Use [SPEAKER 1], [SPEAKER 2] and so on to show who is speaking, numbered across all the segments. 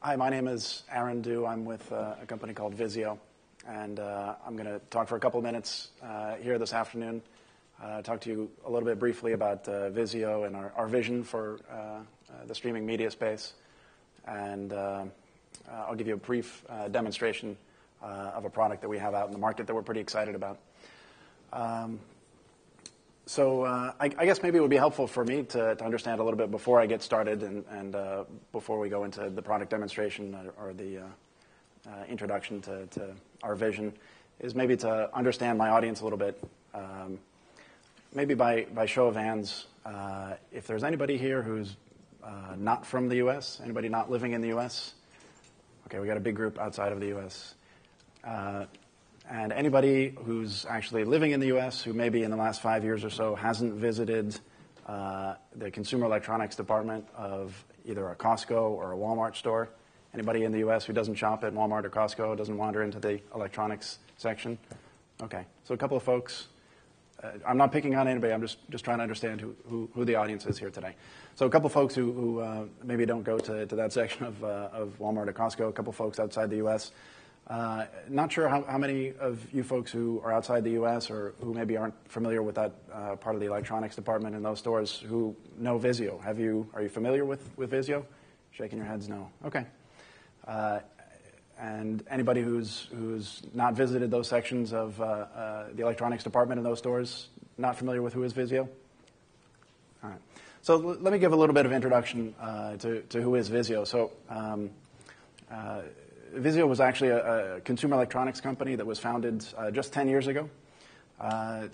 [SPEAKER 1] Hi, my name is Aaron Du. I'm with a company called Vizio, and I'm going to talk for a couple of minutes here this afternoon, talk to you a little bit briefly about Vizio and our vision for the streaming media space, and I'll give you a brief demonstration of a product that we have out in the market that we're pretty excited about. So I guess maybe it would be helpful for me to understand a little bit before I get started and before we go into the product demonstration or the introduction to our vision, is maybe to understand my audience a little bit. Maybe by show of hands, if there's anybody here who's not from the U.S., anybody not living in the U.S. Okay, we got a big group outside of the U.S. And anybody who's actually living in the U.S. who maybe in the last 5 years or so hasn't visited the consumer electronics department of either a Costco or a Walmart store. Anybody in the U.S. who doesn't shop at Walmart or Costco, doesn't wander into the electronics section? Okay, so a couple of folks. I'm not picking on anybody. I'm just trying to understand who the audience is here today. So a couple of folks who maybe don't go to that section of Walmart or Costco. A couple of folks outside the U.S. Not sure how many of you folks who are outside the U.S. or who maybe aren't familiar with that part of the electronics department in those stores who know Vizio. Are you familiar with Vizio? Shaking your heads, no. Okay. And anybody who's not visited those sections of the electronics department in those stores, not familiar with who is Vizio? All right. So let me give a little bit of introduction to who is Vizio. So Vizio was actually a consumer electronics company that was founded just 10 years ago.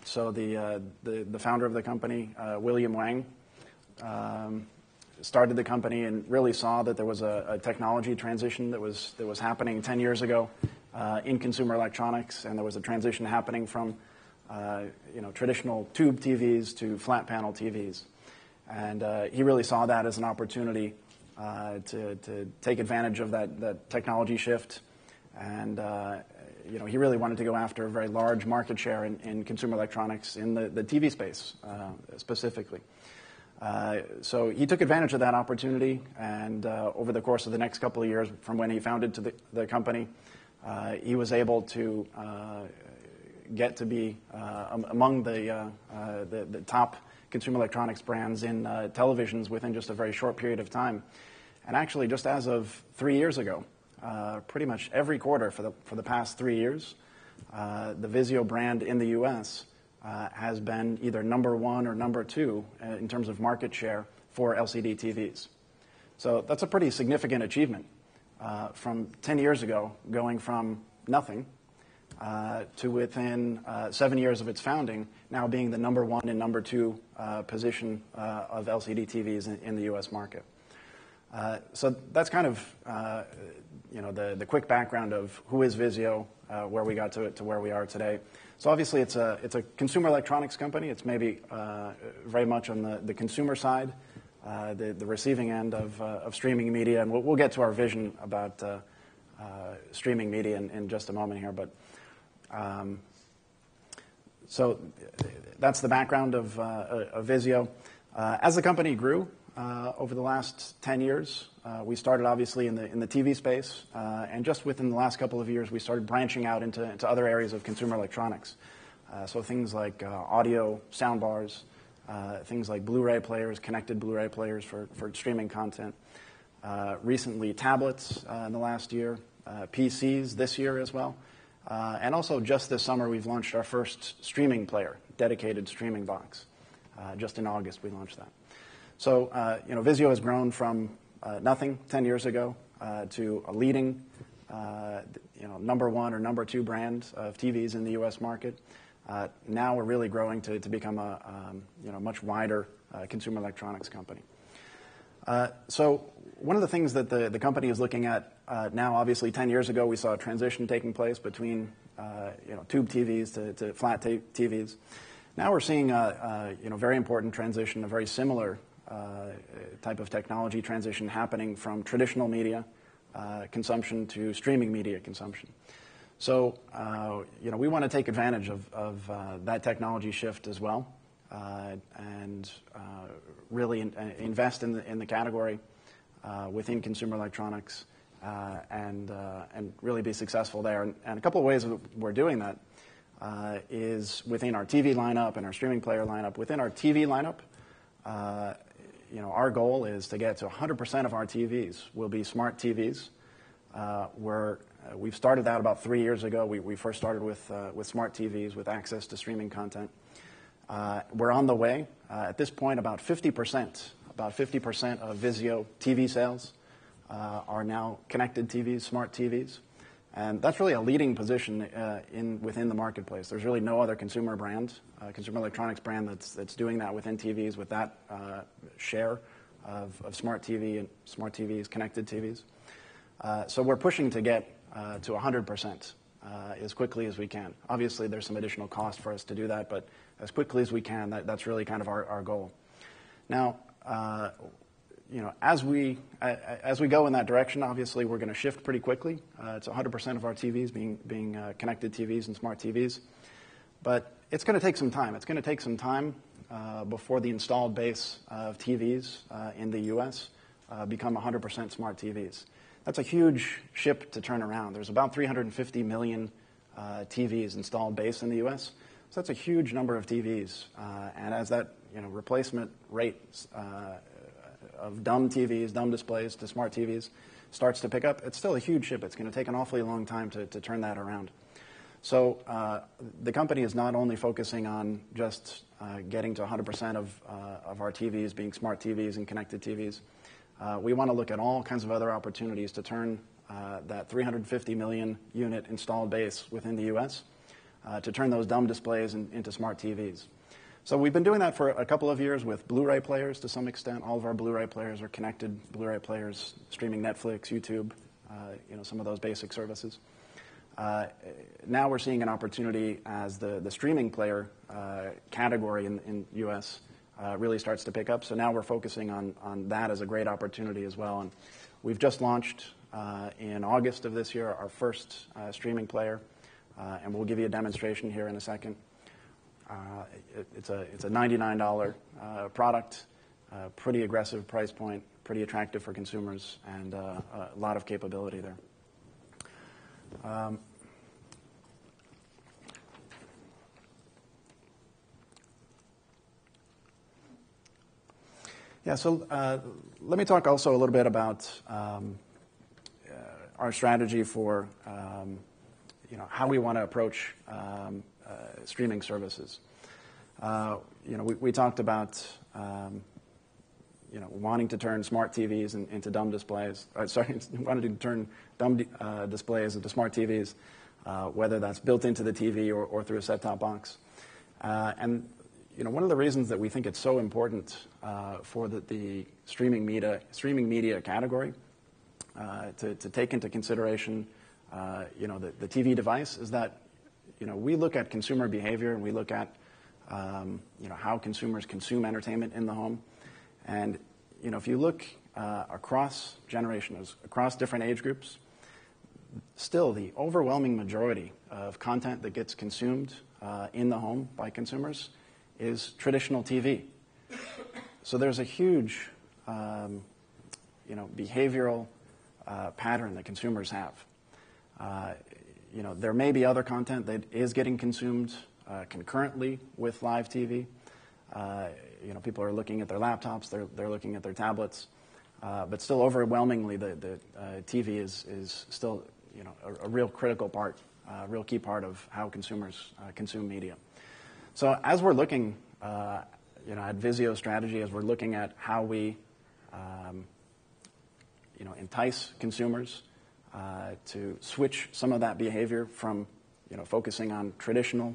[SPEAKER 1] So the founder of the company, William Wang, started the company and really saw that there was a technology transition that was happening 10 years ago in consumer electronics, and there was a transition happening from traditional tube TVs to flat panel TVs, and he really saw that as an opportunity to take advantage of that technology shift, and he really wanted to go after a very large market share in consumer electronics in the TV space specifically. So he took advantage of that opportunity, and over the course of the next couple of years, from when he founded the company, he was able to get to be among the top consumer electronics brands in televisions within just a very short period of time. And actually, just as of 3 years ago, pretty much every quarter for the past 3 years, the Vizio brand in the U.S. Has been either number one or number two in terms of market share for LCD TVs. So that's a pretty significant achievement from 10 years ago, going from nothing to within 7 years of its founding, now being the number one and number two position of LCD TVs in the U.S. market. So that's kind of the quick background of who is Vizio, where we got to where we are today. So obviously it's a consumer electronics company. It's maybe very much on the consumer side, the receiving end of streaming media, and we'll get to our vision about streaming media in just a moment here. But so that's the background of Vizio. As the company grew over the last 10 years, we started obviously in the TV space, and just within the last couple of years, we started branching out into other areas of consumer electronics. So things like audio, sound bars, things like Blu-ray players, connected Blu-ray players for streaming content. Recently, tablets in the last year, PCs this year as well. And also just this summer, we've launched our first streaming player, dedicated streaming box. Just in August, we launched that. So, Vizio has grown from nothing 10 years ago to a leading, number one or number two brand of TVs in the U.S. market. Now we're really growing to become a much wider consumer electronics company. So one of the things that the company is looking at now, obviously 10 years ago, we saw a transition taking place between tube TVs to flat TVs. Now we're seeing a very important transition, a very similar type of technology transition happening from traditional media consumption to streaming media consumption. So, we want to take advantage of that technology shift as well, and really invest in the category within consumer electronics and really be successful there. And a couple of ways that we're doing that is within our TV lineup and our streaming player lineup. Within our TV lineup, our goal is to get to 100% of our TVs will be smart TVs. We've started that about 3 years ago. We first started with smart TVs with access to streaming content. We're on the way. At this point, about 50% of Vizio TV sales are now connected TVs, smart TVs. And that's really a leading position within the marketplace. There's really no other consumer electronics brand that's doing that within TVs with that share of smart TVs, connected TVs. So we're pushing to get to 100% as quickly as we can. Obviously, there's some additional cost for us to do that, but as quickly as we can, that's really kind of our goal. Now, as we go in that direction, obviously we're going to shift pretty quickly to 100% of our TVs being connected TVs and smart TVs. But it's going to take some time. It's going to take some time before the installed base of TVs in the U.S. Become 100% smart TVs. That's a huge ship to turn around. There's about 350 million TVs installed base in the U.S. So that's a huge number of TVs. And as that replacement rate of dumb TVs, dumb displays to smart TVs starts to pick up, it's still a huge ship. It's going to take an awfully long time to turn that around. So the company is not only focusing on just getting to 100% of our TVs being smart TVs and connected TVs. We want to look at all kinds of other opportunities to turn that 350 million unit installed base within the U.S. To turn those dumb displays into smart TVs. So we've been doing that for a couple of years with Blu-ray players to some extent. All of our Blu-ray players are connected Blu-ray players, streaming Netflix, YouTube, some of those basic services. Now we're seeing an opportunity as the streaming player category in U.S. Really starts to pick up. So now we're focusing on that as a great opportunity as well. And we've just launched in August of this year our first streaming player, and we'll give you a demonstration here in a second. It's a $99 product, pretty aggressive price point, pretty attractive for consumers, and a lot of capability there. So let me talk also a little bit about our strategy for how we want to approach streaming services. We talked about wanting to turn smart TVs into dumb displays. Wanting to turn dumb displays into smart TVs, whether that's built into the TV or through a set-top box. And one of the reasons that we think it's so important for the streaming media category to take into consideration the TV device is that we look at consumer behavior and we look at how consumers consume entertainment in the home. And if you look across generations, across different age groups, still the overwhelming majority of content that gets consumed in the home by consumers is traditional TV. So there's a huge behavioral pattern that consumers have. There may be other content that is getting consumed concurrently with live TV. People are looking at their laptops, they're looking at their tablets, but still overwhelmingly the TV is still a real critical part, a real key part of how consumers consume media. So as we're looking at Vizio's strategy, as we're looking at how we entice consumers to switch some of that behavior from focusing on traditional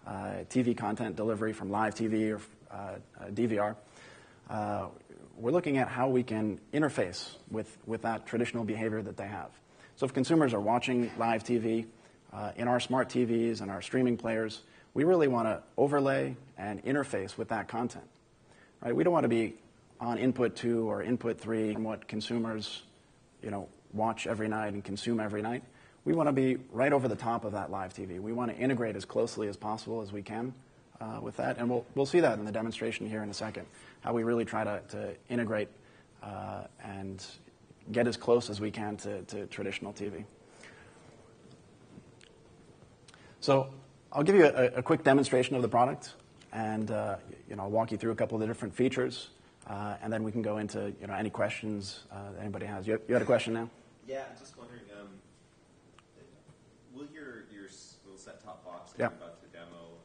[SPEAKER 1] TV content delivery from live TV or DVR, we're looking at how we can interface with that traditional behavior that they have. So if consumers are watching live TV in our smart TVs and our streaming players, we really want to overlay and interface with that content. Right? We don't want to be on input 2 or input 3 and what consumers watch every night and consume every night. We want to be right over the top of that live TV. We want to integrate as closely as possible as we can with that, and we'll see that in the demonstration here in a second, how we really try to integrate and get as close as we can to traditional TV. So I'll give you a quick demonstration of the product, and I'll walk you through a couple of the different features, and then we can go into any questions that anybody has. You had a question now?
[SPEAKER 2] Yeah, I'm just wondering, will your little set-top box that
[SPEAKER 1] Yeah.
[SPEAKER 2] you're about to demo,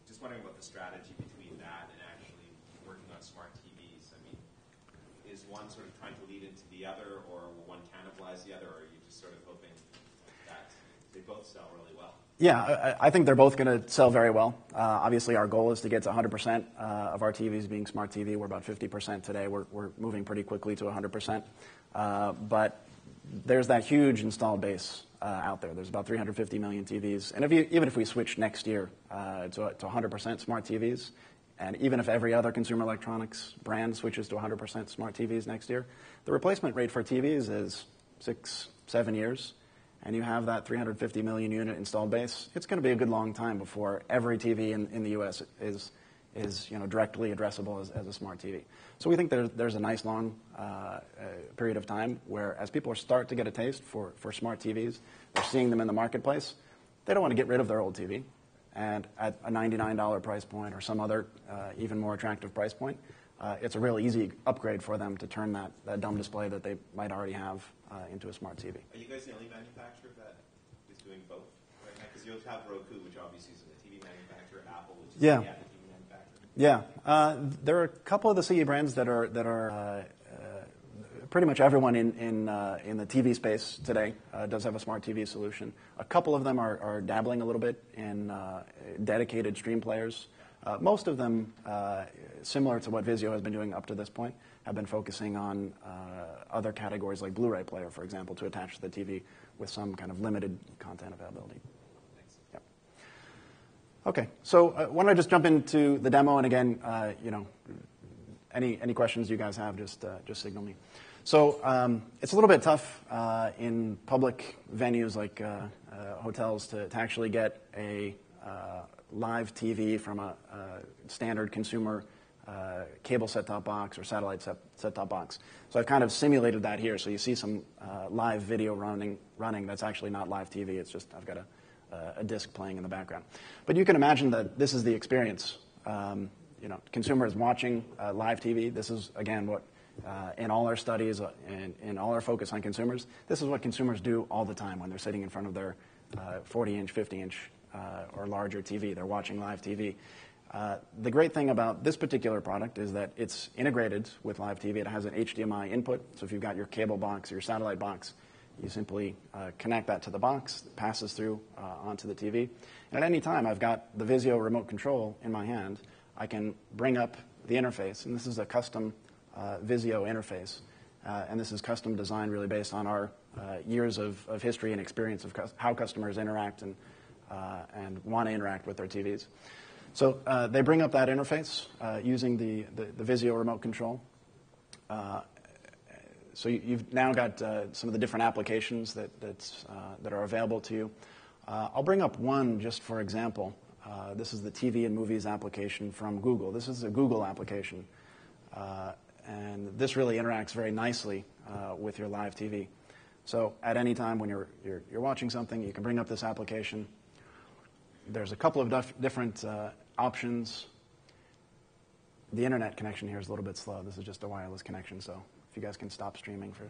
[SPEAKER 2] just wondering what the strategy between that and actually working on smart TVs. I mean, is one sort of trying to lead into the other, or will one cannibalize the other, or are you just sort of hoping that they both sell really well?
[SPEAKER 1] Yeah, I think they're both going to sell very well. Obviously, our goal is to get to 100% of our TVs being smart TV. We're about 50% today. We're moving pretty quickly to 100%. But there's that huge installed base out there. There's about 350 million TVs. And even if we switch next year to 100% smart TVs, and even if every other consumer electronics brand switches to 100% smart TVs next year, the replacement rate for TVs is 6-7 years. And you have that 350 million unit installed base. It's going to be a good long time before every TV in the U.S. is directly addressable as a smart TV. So we think there's a nice long period of time where, as people start to get a taste for smart TVs, they're seeing them in the marketplace. They don't want to get rid of their old TV, and at a $99 price point or some other even more attractive price point, it's a real easy upgrade for them to turn that dumb display that they might already have into a smart TV.
[SPEAKER 2] Are you guys the only manufacturer that is doing both right now? Because you have Roku, which obviously is a TV manufacturer, Apple, which is the TV manufacturer.
[SPEAKER 1] Yeah, there are a couple of the CE brands that are pretty much everyone in the TV space today does have a smart TV solution. A couple of them are dabbling a little bit in dedicated stream players. Most of them, similar to what Vizio has been doing up to this point, have been focusing on other categories like Blu-ray player, for example, to attach to the TV with some kind of limited content availability.
[SPEAKER 2] Thanks.
[SPEAKER 1] Yep. Okay, so why don't I just jump into the demo, and again, any questions you guys have, just signal me. So it's a little bit tough in public venues like hotels to actually get a live TV from a standard consumer cable set-top box or satellite set-top box. So I've kind of simulated that here. So you see some live video running. That's actually not live TV. It's just I've got a disc playing in the background. But you can imagine that this is the experience. Consumers watching live TV. This is, again, what in all our studies and in all our focus on consumers, this is what consumers do all the time when they're sitting in front of their 40-inch, 50-inch or larger TV. They're watching live TV. The great thing about this particular product is that it's integrated with live TV. It has an HDMI input, so if you've got your cable box or your satellite box, you simply connect that to the box, it passes through onto the TV. And at any time, I've got the Vizio remote control in my hand. I can bring up the interface, and this is a custom Vizio interface. And this is custom designed really based on our years of history and experience of how customers interact and want to interact with their TVs. So they bring up that interface using the Vizio remote control. So you've now got some of the different applications that are available to you. I'll bring up one just for example. This is the TV and Movies application from Google. This is a Google application. And this really interacts very nicely with your live TV. So at any time when you're watching something, you can bring up this application. There's a couple of different options. The internet connection here is a little bit slow. This is just a wireless connection, so if you guys can stop streaming for...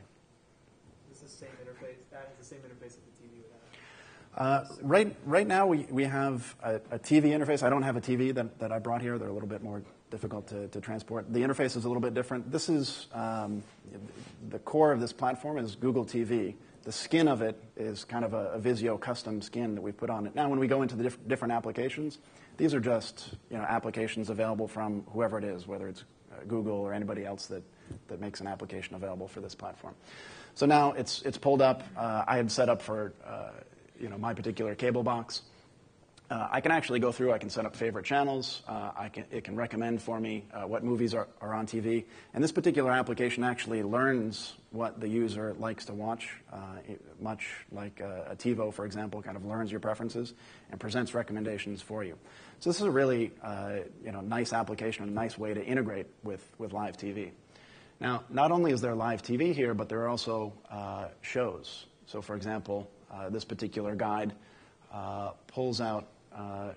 [SPEAKER 3] This is the same interface. That is the same interface that the TV would have.
[SPEAKER 1] Right now we have a TV interface. I don't have a TV that I brought here. They're a little bit more difficult to transport. The interface is a little bit different. This is the core of this platform is Google TV. The skin of it is kind of a Vizio custom skin that we put on it. Now, when we go into the different applications, these are just applications available from whoever it is, whether it's Google or anybody else that makes an application available for this platform. So now it's pulled up. I had set up for my particular cable box. I can actually go through. I can set up favorite channels. It can recommend for me what movies are on TV. And this particular application actually learns what the user likes to watch, much like a TiVo, for example, kind of learns your preferences and presents recommendations for you. So this is a really nice application, a nice way to integrate with live TV. Now, not only is there live TV here, but there are also shows. So, for example, this particular guide pulls out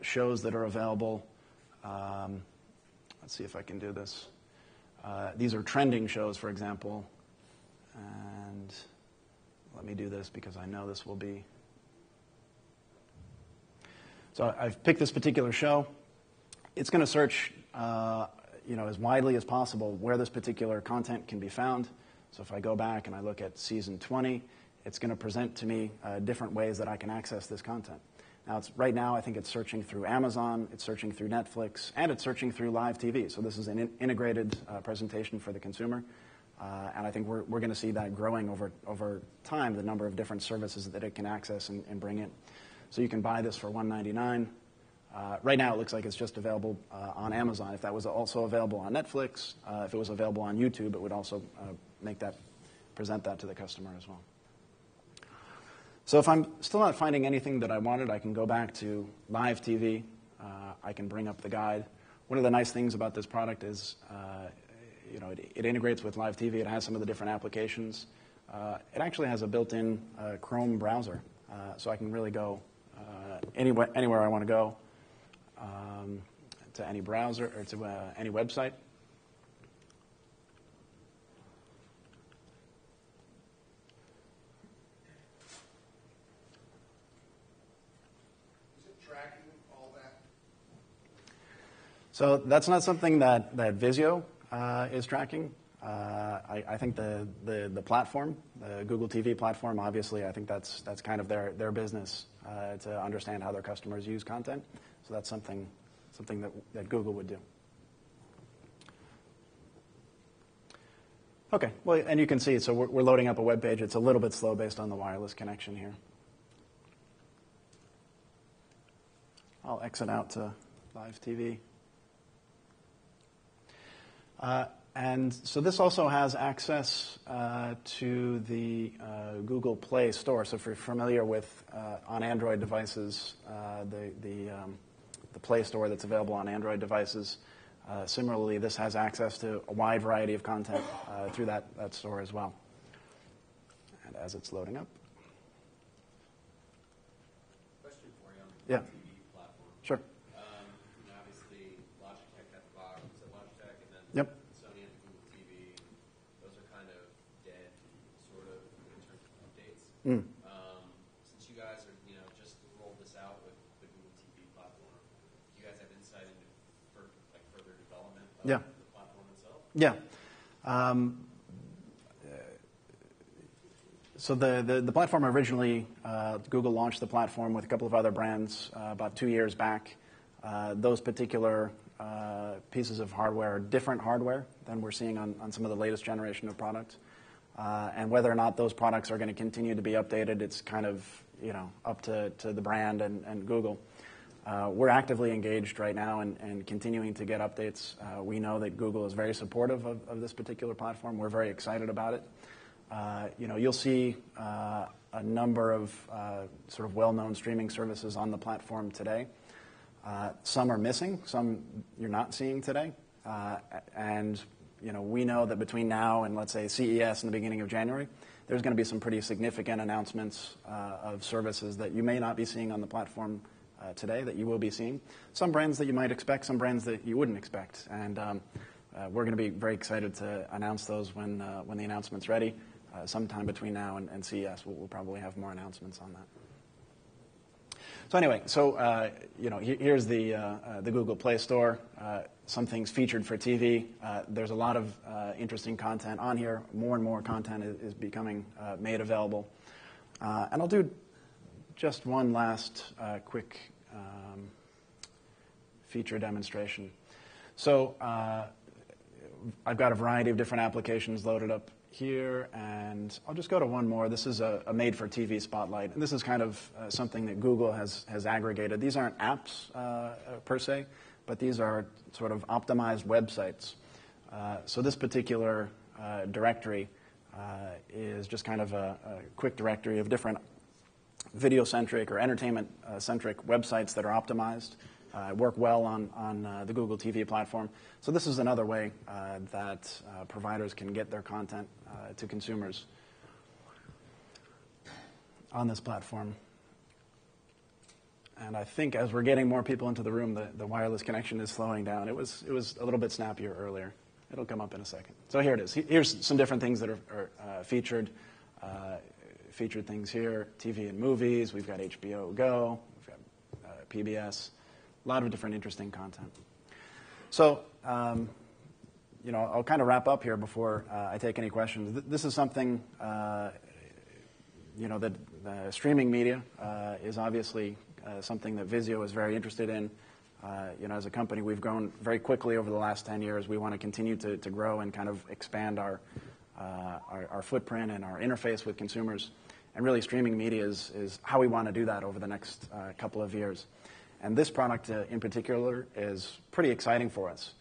[SPEAKER 1] shows that are available. Let's see if I can do this. These are trending shows, for example. And let me do this because I know this will be. So I've picked this particular show. It's going to search as widely as possible where this particular content can be found. So if I go back and I look at season 20, it's going to present to me different ways that I can access this content. Now, right now, I think it's searching through Amazon, it's searching through Netflix, and it's searching through live TV. So this is an integrated presentation for the consumer. And I think we're going to see that growing over time, the number of different services that it can access and bring in. So you can buy this for $1.99. Right now, it looks like it's just available on Amazon. If that was also available on Netflix, if it was available on YouTube, it would also present that to the customer as well. So if I'm still not finding anything that I wanted, I can go back to live TV. I can bring up the guide. One of the nice things about this product is, it integrates with live TV. It has some of the different applications. It actually has a built-in Chrome browser, so I can really go anywhere I want to go, to any browser or to any website. So that's not something that Vizio is tracking. I think the platform, the Google TV platform, obviously, I think that's kind of their business to understand how their customers use content. So that's something that Google would do. Okay, well, and you can see, so we're loading up a web page. It's a little bit slow based on the wireless connection here. I'll exit out to live TV. And so this also has access to the Google Play Store. So if you're familiar with on Android devices, the Play Store that's available on Android devices, similarly, this has access to a wide variety of content through that store as well. And as it's loading up.
[SPEAKER 2] Question for you on the
[SPEAKER 1] Yeah.
[SPEAKER 2] TV platform.
[SPEAKER 1] Sure.
[SPEAKER 2] Obviously, Logitech had the box. Was it Logitech? And then
[SPEAKER 1] Yep.
[SPEAKER 2] Sony had the Google TV. Those are kind of dead, sort of, in terms of updates. Since you guys are, just rolled this out with the Google TV platform, do you guys have insight into further development of the platform itself?
[SPEAKER 1] Yeah. So the platform originally, Google launched the platform with a couple of other brands about 2 years back. Those particular pieces of hardware are different hardware than we're seeing on some of the latest generation of products. And whether or not those products are going to continue to be updated, it's kind of up to the brand and Google. We're actively engaged right now and continuing to get updates. We know that Google is very supportive of this particular platform. We're very excited about it. You'll see a number of sort of well-known streaming services on the platform today. Some are missing, some you're not seeing today. And we know that between now and, let's say, CES in the beginning of January, there's going to be some pretty significant announcements of services that you may not be seeing on the platform today that you will be seeing. Some brands that you might expect, some brands that you wouldn't expect. And we're going to be very excited to announce those when the announcement's ready. Sometime between now and CES, we'll probably have more announcements on that. So anyway, here's the Google Play Store. Some things featured for TV. There's a lot of interesting content on here. More and more content is becoming made available. And I'll do just one last quick feature demonstration. So I've got a variety of different applications loaded up here, and I'll just go to one more. This is a made-for-TV spotlight, and this is kind of something that Google has aggregated. These aren't apps per se, but these are sort of optimized websites. So this particular directory is just kind of a quick directory of different video-centric or entertainment-centric websites that are optimized. work well on the Google TV platform. So this is another way that providers can get their content to consumers on this platform. And I think as we're getting more people into the room, the wireless connection is slowing down. It was a little bit snappier earlier. It'll come up in a second. So here it is. Here's some different things that are featured. Featured things here, TV and movies. We've got HBO Go. We've got PBS. A lot of different interesting content. So, I'll kind of wrap up here before I take any questions. This is something, that streaming media is obviously something that Vizio is very interested in. As a company, we've grown very quickly over the last 10 years. We want to continue to grow and kind of expand our footprint and our interface with consumers. And really, streaming media is how we want to do that over the next couple of years. And this product in particular is pretty exciting for us.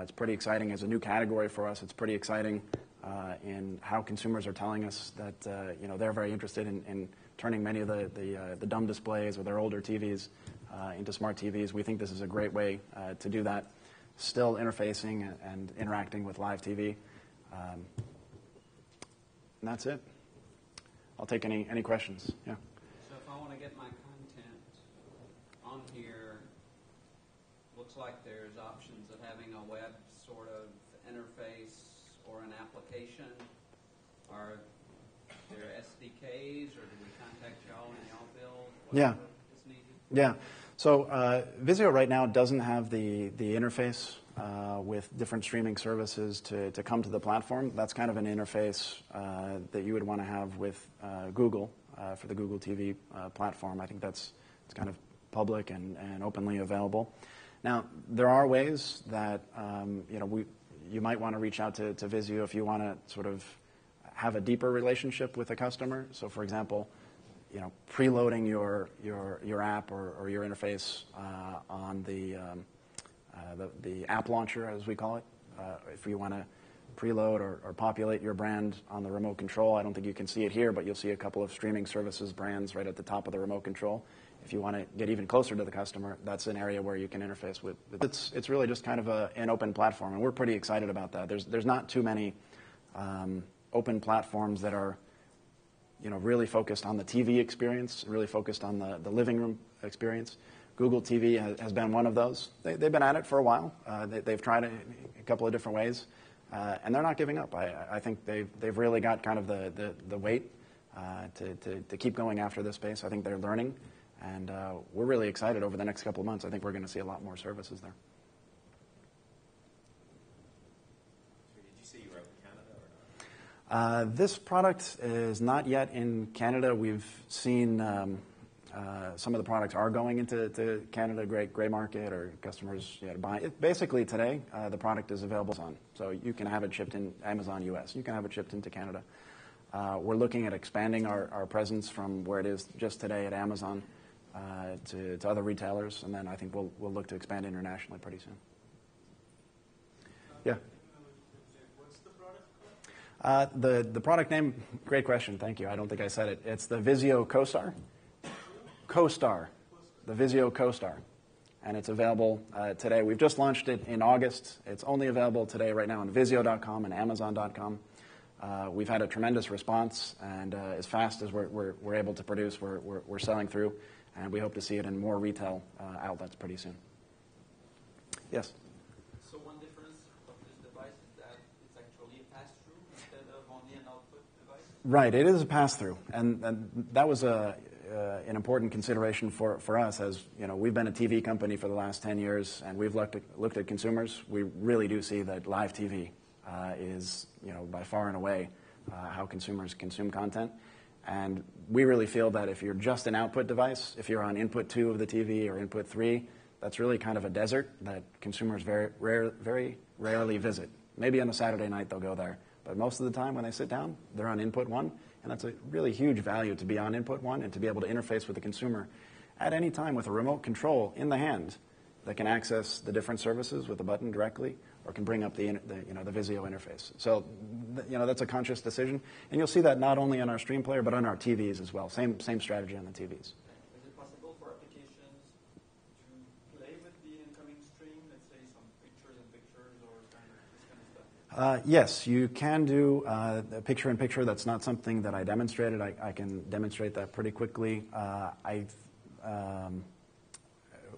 [SPEAKER 1] It's pretty exciting as a new category for us. It's pretty exciting in how consumers are telling us that they're very interested in turning many of the dumb displays or their older TVs into smart TVs. We think this is a great way to do that, still interfacing and interacting with live TV. And that's it. I'll take any questions. Yeah.
[SPEAKER 4] So if I want to get my content on here, looks like there's options of having a web sort of interface or an application. Are there SDKs, or do we contact y'all and y'all build whatever is needed?
[SPEAKER 1] Yeah. So Vizio right now doesn't have the interface with different streaming services to come to the platform. That's kind of an interface that you would want to have with Google for the Google TV platform. I think it's kind of public and openly available. Now, there are ways that you might want to reach out to Vizio if you want to sort of have a deeper relationship with a customer. So, for example, preloading your app or your interface on the app launcher, as we call it. If you want to preload or populate your brand on the remote control, I don't think you can see it here, but you'll see a couple of streaming services brands right at the top of the remote control. If you want to get even closer to the customer, that's an area where you can interface with. It's really just kind of an open platform, and we're pretty excited about that. There's not too many open platforms that are really focused on the TV experience, really focused on the living room experience. Google TV has been one of those. They've been at it for a while. They've tried it a couple of different ways, and they're not giving up. I think they've really got kind of the weight to keep going after this space. I think they're learning, and we're really excited over the next couple of months. I think we're going to see a lot more services there.
[SPEAKER 2] Did you say you were up in Canada or not?
[SPEAKER 1] This product is not yet in Canada. We've seen some of the products are going into Canada, gray market, or customers to buy it. Basically, today, the product is available on. So you can have it shipped in Amazon US. You can have it shipped into Canada. We're looking at expanding our presence from where it is just today at Amazon to other retailers, and then I think we'll look to expand internationally pretty soon. Yeah.
[SPEAKER 3] What's the product called?
[SPEAKER 1] The product name, great question, thank you. I don't think I said it. It's the Vizio Co-Star. Co-Star, the Vizio Co-Star. And it's available today. We've just launched it in August. It's only available today right now on Vizio.com and Amazon.com. We've had a tremendous response, and as fast as we're able to produce, we're selling through, and we hope to see it in more retail outlets pretty soon. Yes?
[SPEAKER 4] So one difference of this device is that it's actually a pass-through instead of only an output device?
[SPEAKER 1] Right, it is a pass-through, and that was an important consideration for us. As we've been a TV company for the last 10 years, and we've looked at consumers. We really do see that live TV is by far and away how consumers consume content, and we really feel that if you're just an output device, if you're on input 2 of the TV or input 3, that's really kind of a desert that consumers very rarely visit. Maybe on a Saturday night they'll go there, but most of the time when they sit down, they're on input 1. And that's a really huge value to be on input 1 and to be able to interface with the consumer at any time with a remote control in the hand that can access the different services with a button directly or can bring up the Vizio interface. So that's a conscious decision. And you'll see that not only on our stream player but on our TVs as well. Same strategy on the TVs.
[SPEAKER 4] Is it possible for applications to play with
[SPEAKER 1] Yes, you can do picture-in-picture. That's not something that I demonstrated. I can demonstrate that pretty quickly.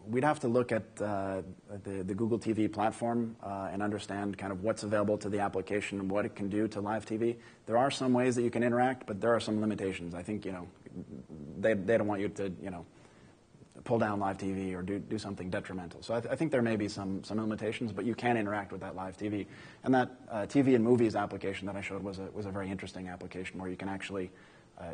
[SPEAKER 1] We'd have to look at the Google TV platform and understand kind of what's available to the application and what it can do to live TV. There are some ways that you can interact, but there are some limitations. I think they don't want you to pull down live TV or do something detrimental. So I think there may be some limitations, but you can interact with that live TV. And that TV and movies application that I showed was a very interesting application where you can actually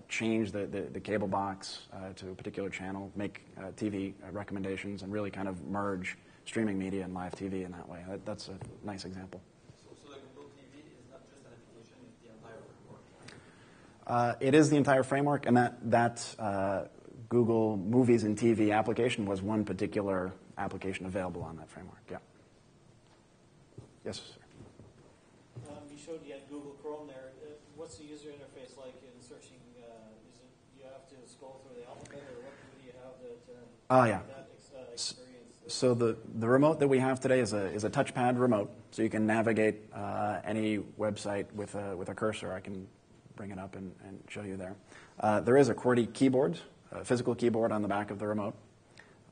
[SPEAKER 1] change the cable box to a particular channel, make TV recommendations, and really kind of merge streaming media and live TV in that way. That's a nice example.
[SPEAKER 5] So the Google TV is not just an application, it's the entire framework?
[SPEAKER 1] It is the entire framework, and that Google Movies and TV application was one particular application available on that framework. Yeah. Yes, sir.
[SPEAKER 6] You showed you had Google Chrome there. What's the user interface like in searching? Do you have to scroll through the alphabet, or what do you have that experience?
[SPEAKER 1] So the remote that we have today is a touchpad remote, so you can navigate any website with a cursor. I can bring it up and show you there. There is a QWERTY keyboard, a physical keyboard on the back of the remote.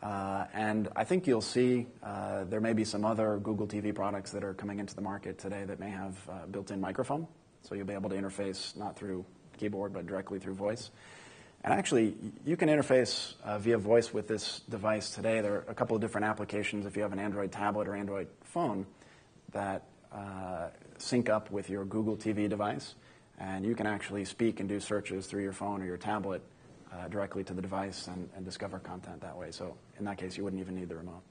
[SPEAKER 1] And I think you'll see there may be some other Google TV products that are coming into the market today that may have built-in microphone. So you'll be able to interface not through keyboard, but directly through voice. And actually, you can interface via voice with this device today. There are a couple of different applications if you have an Android tablet or Android phone that sync up with your Google TV device. And you can actually speak and do searches through your phone or your tablet directly to the device and discover content that way. So in that case, you wouldn't even need the remote.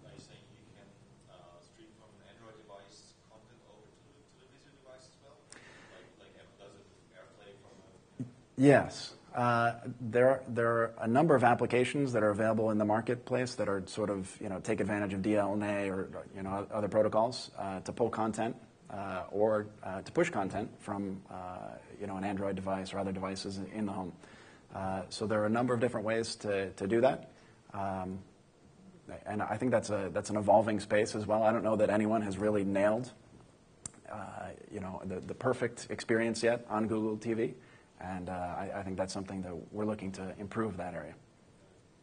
[SPEAKER 5] Are you saying you can stream from an Android device content over to the Vizio device as well? Like does it AirPlay from a...
[SPEAKER 1] Yes. There are a number of applications that are available in the marketplace that are sort of, take advantage of DLNA or, other protocols to pull content or to push content from, an Android device or other devices in the home. So there are a number of different ways to do that. And I think that's an evolving space as well. I don't know that anyone has really nailed, the perfect experience yet on Google TV. And I think that's something that we're looking to improve that area.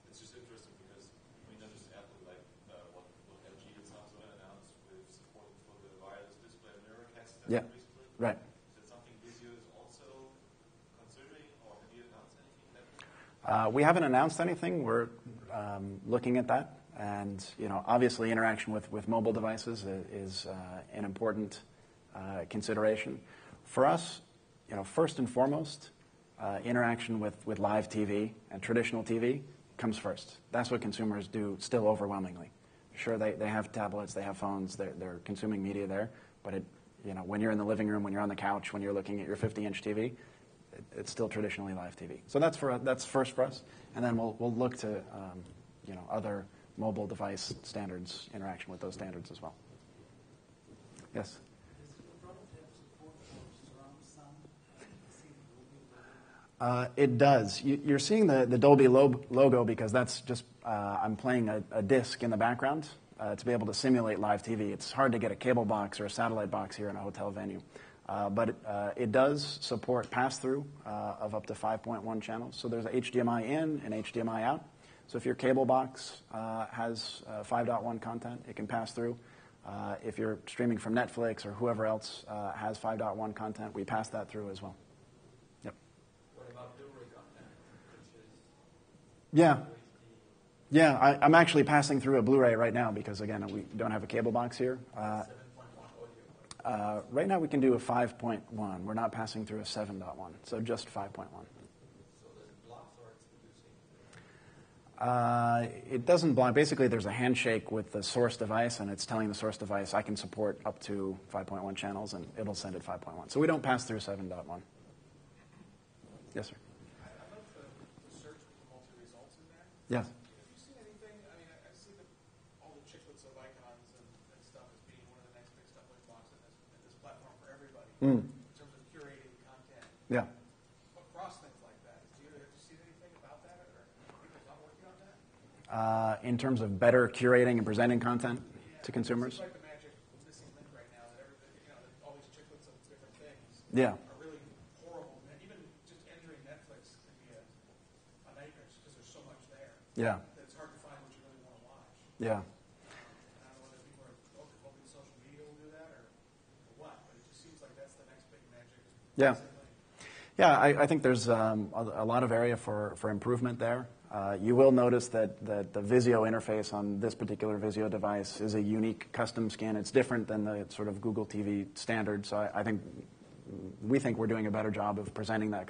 [SPEAKER 5] It's just interesting because, not just Apple, like what LG did Samsung announced with support for the wireless display mirrorcast recently.
[SPEAKER 1] Right.
[SPEAKER 5] Is that something Vizio is also considering, or have you announced anything?
[SPEAKER 1] We haven't announced anything. We're looking at that. And, obviously interaction with mobile devices is an important consideration. For us, first and foremost, interaction with live TV and traditional TV comes first. That's what consumers do still overwhelmingly. Sure, they have tablets, they have phones, they're consuming media there, but when you're in the living room, when you're on the couch, when you're looking at your 50-inch TV, it's still traditionally live TV. So that's first for us, and then we'll look to other mobile device standards, interaction with those standards as well. Yes. It does. You're seeing the Dolby logo because that's just, I'm playing a disc in the background to be able to simulate live TV. It's hard to get a cable box or a satellite box here in a hotel venue. But it does support pass-through of up to 5.1 channels. So there's HDMI in and HDMI out. So if your cable box has 5.1 content, it can pass through. If you're streaming from Netflix or whoever else has 5.1 content, we pass that through as well. Yeah, I'm actually passing through a Blu-ray right now because, again, we don't have a cable box here. Right now we can do a 5.1. We're not passing through a 7.1, so just 5.1.
[SPEAKER 5] So does it block or it's producing?
[SPEAKER 1] It doesn't block. Basically, there's a handshake with the source device, and it's telling the source device, I can support up to 5.1 channels, and it'll send it 5.1. So we don't pass through 7.1. Yes, sir. Yes.
[SPEAKER 3] Have you seen anything? I see all the chiclets of icons and stuff as being one of the next big stumbling blocks in this platform for everybody in terms of curating content.
[SPEAKER 1] Yeah.
[SPEAKER 3] Across things like that. Have you seen anything about that, or people not working on that?
[SPEAKER 1] In terms of better curating and presenting content to consumers?
[SPEAKER 3] It seems like the
[SPEAKER 1] Yeah.
[SPEAKER 3] are really horrible. And even just entering Netflix can be a nightmare just because there's so much there.
[SPEAKER 1] Yeah.
[SPEAKER 3] That it's hard to find what you really want to watch.
[SPEAKER 1] Yeah.
[SPEAKER 3] I don't know whether people are hoping social media will do that or what, but it just seems like that's the next big magic.
[SPEAKER 1] Yeah. Yeah, I think there's a lot of area for improvement there. You will notice that the Vizio interface on this particular Vizio device is a unique custom skin. It's different than the sort of Google TV standard. So we think we're doing a better job of presenting that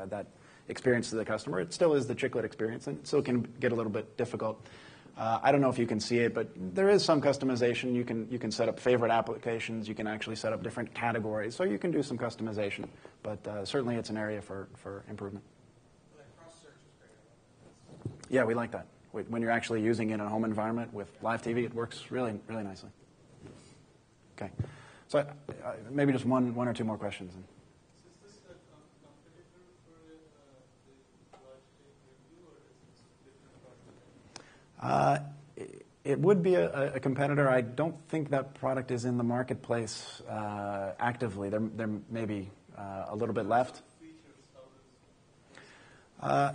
[SPEAKER 1] that experience to the customer. It still is the chiclet experience, and it still can get a little bit difficult. I don't know if you can see it, but there is some customization. You can set up favorite applications. You can actually set up different categories. So you can do some customization. But certainly it's an area for improvement.
[SPEAKER 3] Well, that cross-search is great.
[SPEAKER 1] Yeah, we like that. When you're actually using it in a home environment with live TV, it works really, really nicely. Okay. So maybe just one or two more questions.
[SPEAKER 3] Is this a competitor for the live stream review, or is this a different product?
[SPEAKER 1] It would be a competitor. I don't think that product is in the marketplace actively. There may be a little bit left.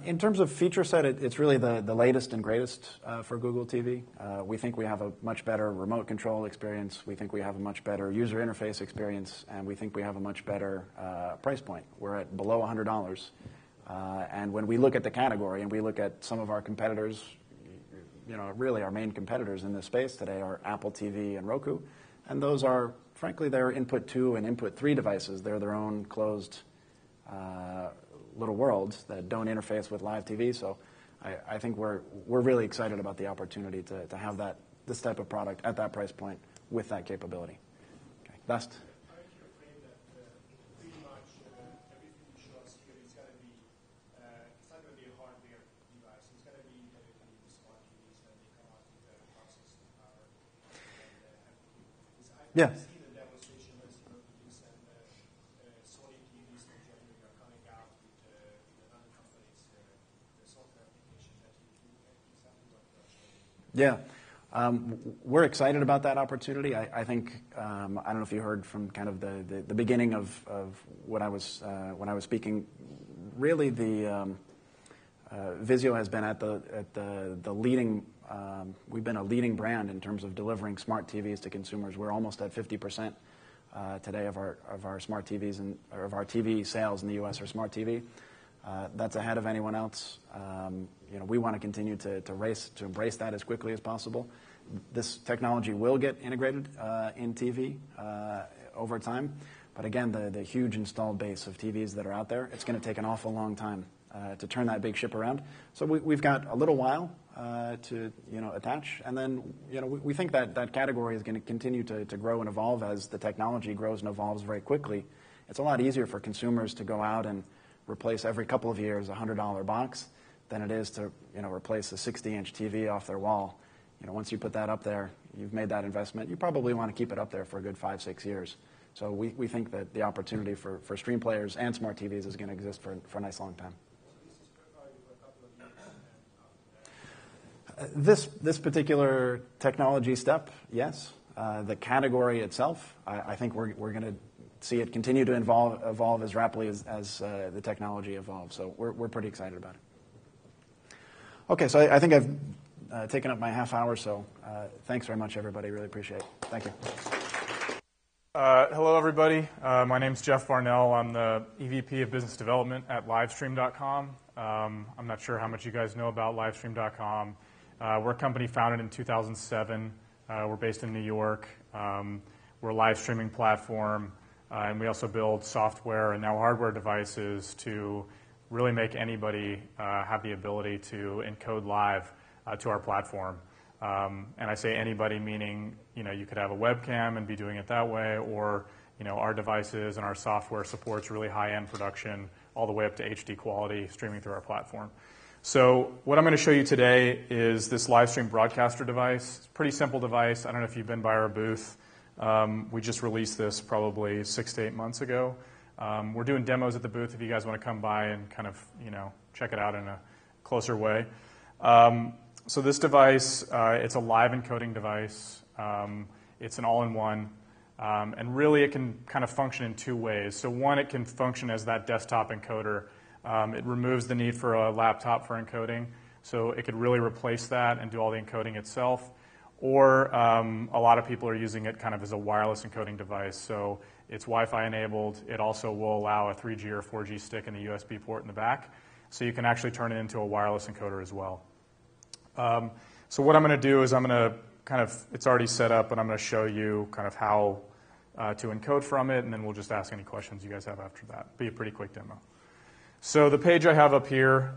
[SPEAKER 1] In terms of feature set, it's really the latest and greatest for Google TV. We think we have a much better remote control experience. We think we have a much better user interface experience, and we think we have a much better price point. We're at below $100. And when we look at the category and we look at some of our competitors, really our main competitors in this space today are Apple TV and Roku. And those are, frankly, they're input 2 and input 3 devices. They're their own closed little worlds that don't interface with live TV. So I think we're really excited about the opportunity to have this type of product at that price point with that capability. Okay, Dust.
[SPEAKER 7] How do you frame that pretty much everything you show us here is going to be, it's not going to be a hardware device. It's going to be everything in smart TVs that they come out with the processing power.
[SPEAKER 1] Yeah.
[SPEAKER 7] I've seen the demonstration with these and Sony TVs in January are coming out with another company's the software application that you do exactly what you're showing.
[SPEAKER 1] Yeah. We're excited about that opportunity. I think I don't know if you heard from kind of the beginning of when I was speaking. Really, the Vizio has been at the leading. We've been a leading brand in terms of delivering smart TVs to consumers. We're almost at 50% today of our smart TVs or of our TV sales in the U.S. are smart TV. That's ahead of anyone else. We want to continue to embrace that as quickly as possible. This technology will get integrated in TV over time, but again, the huge installed base of TVs that are out there, it's going to take an awful long time to turn that big ship around. So we've got a little while to attach, and then we think that category is going to continue to grow and evolve as the technology grows and evolves very quickly. It's a lot easier for consumers to go out and replace every couple of years a $100 box than it is to replace a 60-inch TV off their wall. Once you put that up there, you've made that investment. You probably want to keep it up there for a good 5-6 years. So we think that the opportunity for stream players and smart TVs is going to exist for a nice long time. This particular technology step, yes. The category itself, I think we're going to see it continue to evolve as rapidly as the technology evolves. So we're pretty excited about it. Okay, so I think I've taken up my half hour, so thanks very much, everybody. Really appreciate it. Thank you.
[SPEAKER 8] Hello, everybody. My name's Jeff Varnell. I'm the EVP of Business Development at Livestream.com. I'm not sure how much you guys know about Livestream.com. We're a company founded in 2007. We're based in New York. We're a live streaming platform, and we also build software and now hardware devices to really make anybody have the ability to encode live to our platform. And I say anybody meaning, you could have a webcam and be doing it that way, or, our devices and our software supports really high-end production all the way up to HD quality streaming through our platform. So what I'm going to show you today is this Livestream Broadcaster device. It's a pretty simple device. I don't know if you've been by our booth. We just released this probably 6 to 8 months ago. We're doing demos at the booth if you guys want to come by and kind of, check it out in a closer way. So this device, it's a live encoding device. It's an all-in-one. And really, it can kind of function in two ways. So one, it can function as that desktop encoder. It removes the need for a laptop for encoding. So it could really replace that and do all the encoding itself. Or a lot of people are using it kind of as a wireless encoding device. So it's Wi-Fi enabled. It also will allow a 3G or 4G stick in the USB port in the back. So you can actually turn it into a wireless encoder as well. So what I'm going to do is I'm going to it's already set up, but I'm going to show you kind of how to encode from it, and then we'll just ask any questions you guys have after that. Be a pretty quick demo. So the page I have up here,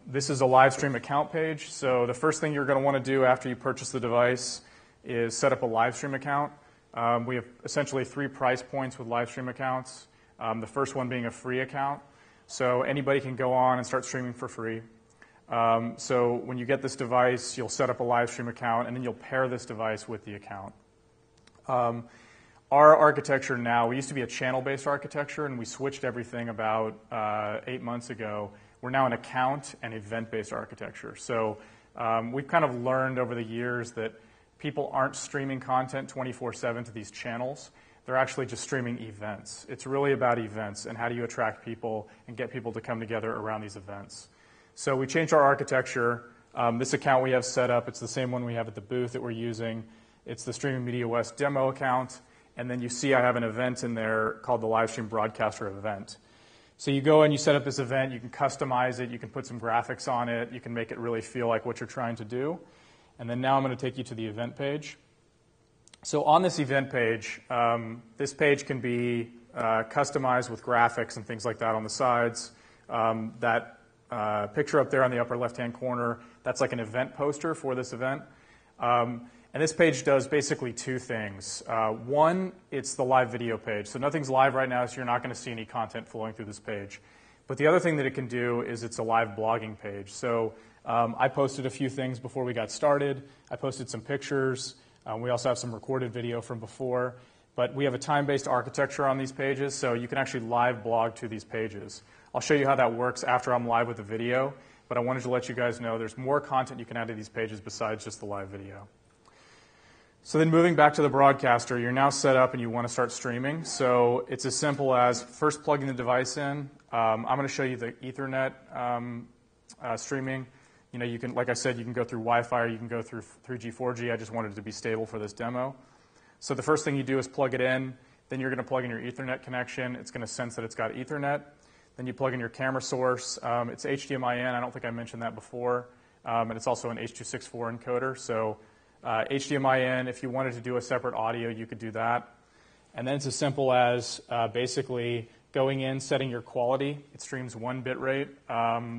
[SPEAKER 8] this is a Livestream account page. So the first thing you're going to want to do after you purchase the device is set up a Livestream account. We have essentially 3 price points with Livestream accounts. The first one being a free account. So anybody can go on and start streaming for free. So when you get this device, you'll set up a Livestream account, and then you'll pair this device with the account. Our architecture now, we used to be a channel-based architecture, and we switched everything about 8 months ago. We're now an account and event-based architecture. So we've kind of learned over the years that people aren't streaming content 24/7 to these channels. They're actually just streaming events. It's really about events and how do you attract people and get people to come together around these events. So we changed our architecture. This account we have set up, it's the same one we have at the booth that we're using. It's the Streaming Media West demo account. And then you see I have an event in there called the Livestream Broadcaster event. So you go and you set up this event. You can customize it. You can put some graphics on it. You can make it really feel like what you're trying to do. And then now I'm going to take you to the event page. So on this event page, this page can be customized with graphics and things like that on the sides. That picture up there on the upper left-hand corner, that's like an event poster for this event. And this page does basically 2 things. One, it's the live video page. So nothing's live right now, so you're not going to see any content flowing through this page. But the other thing that it can do is it's a live blogging page. So I posted a few things before we got started. I posted some pictures. We also have some recorded video from before. But we have a time-based architecture on these pages, so you can actually live blog to these pages. I'll show you how that works after I'm live with the video. But I wanted to let you guys know there's more content you can add to these pages besides just the live video. So then moving back to the broadcaster, you're now set up and you want to start streaming. So it's as simple as first plugging the device in. I'm going to show you the Ethernet streaming. You know, you can, like I said, you can go through Wi-Fi or you can go through 3G, 4G. I just wanted it to be stable for this demo. So the first thing you do is plug it in. Then you're going to plug in your Ethernet connection. It's going to sense that it's got Ethernet. Then you plug in your camera source. It's HDMI in. I don't think I mentioned that before. And it's also an H.264 encoder. So HDMI in, if you wanted to do a separate audio, you could do that. And then it's as simple as basically going in, setting your quality. It streams 1 bit rate.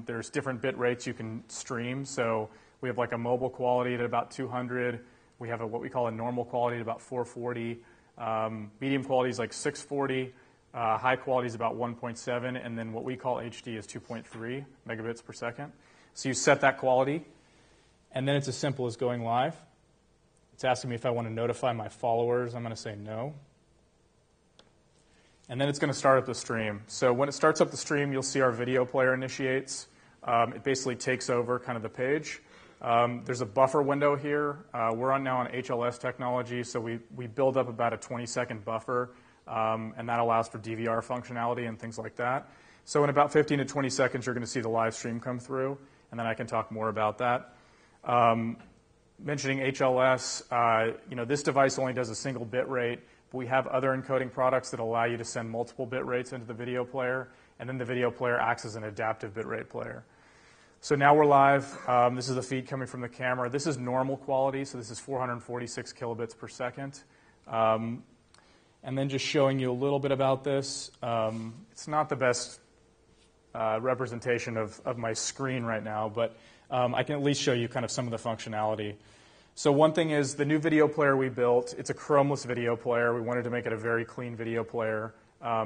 [SPEAKER 8] There's different bit rates you can stream. So we have like a mobile quality at about 200. We have what we call a normal quality at about 440. Medium quality is like 640. High quality is about 1.7. And then what we call HD is 2.3 megabits per second. So you set that quality. And then it's as simple as going live. It's asking me if I want to notify my followers. I'm going to say no. And then it's going to start up the stream. So when it starts up the stream, you'll see our video player initiates. It basically takes over kind of the page. There's a buffer window here. We're now on HLS technology, so we build up about a 20-second buffer, and that allows for DVR functionality and things like that. So in about 15 to 20 seconds, you're going to see the live stream come through, and then I can talk more about that. Mentioning HLS, this device only does a single bit rate, but we have other encoding products that allow you to send multiple bit rates into the video player, and then the video player acts as an adaptive bit rate player. So now we're live. This is the feed coming from the camera. This is normal quality, so this is 446 kilobits per second. And then just showing you a little bit about this. It's not the best representation of my screen right now, but I can at least show you kind of some of the functionality. So one thing is the new video player we built, it's a chromeless video player. We wanted to make it a very clean video player.